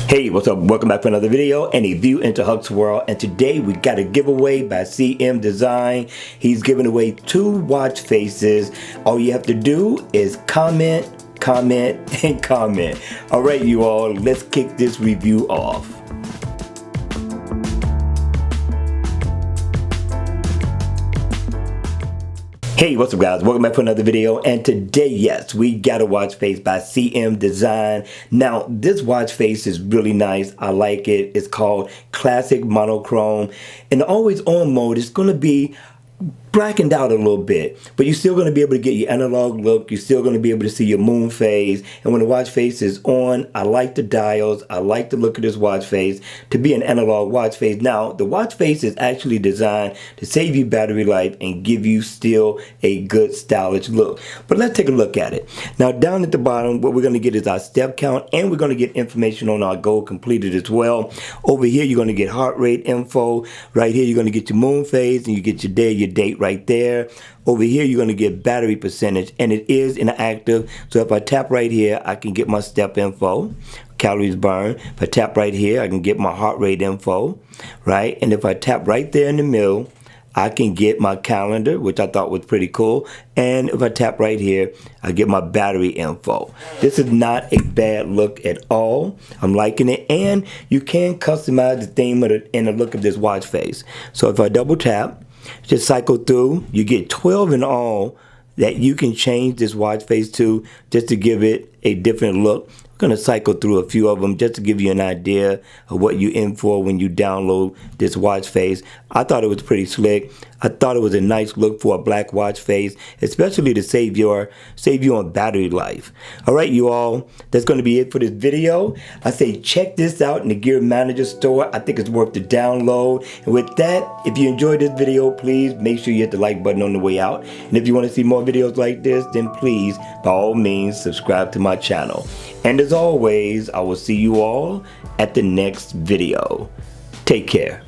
Hey, what's up? Welcome back for another video and a view into Huck's world. And today we got a giveaway by CM Design. He's giving away 2 watch faces. All you have to do is comment, and comment. All right, you all, let's kick this review off. Hey, what's up guys? Welcome back for another video, and today, yes, we got a watch face by CM Design. Now, this watch face is really nice. I like it. It's called Classic Monochrome. In the always on mode, it's going to be blackened out a little bit, but you're still going to be able to get your analog look. You're still going to be able to see your moon phase. And when the watch face is on, I like the dials. I like the look of this watch face to be an analog watch face. Now, the watch face is actually designed to save you battery life and give you still a good stylish look. But let's take a look at it. Now, down at the bottom, what we're going to get is our step count, and we're going to get information on our goal completed as well. Over here, you're going to get heart rate info. Right here, you're going to get your moon phase, and you get your day, your date right there. Over here, you're going to get battery percentage, and it is inactive. So if I tap right here, I can get my step info, calories burned. If I tap right here, I can get my heart rate info, right? And if I tap right there in the middle, I can get my calendar, which I thought was pretty cool. And if I tap right here, I get my battery info. This is not a bad look at all. I'm liking it. And you can customize the theme of and the look of this watch face. So if I double tap, just cycle through, you get 12 in all that you can change this watch face to, just to give it a different look. I'm going to cycle through a few of them just to give you an idea of what you're in for when you download this watch face. I thought it was pretty slick. I thought it was a nice look for a black watch face, especially to save you on battery life. All right, you all, that's going to be it for this video. I say check this out in the Gear Manager store. I think it's worth the download. And with that, if you enjoyed this video, please make sure you hit the like button on the way out. And if you want to see more videos like this, then please, by all means, subscribe to my channel. And as always, I will see you all at the next video. Take care.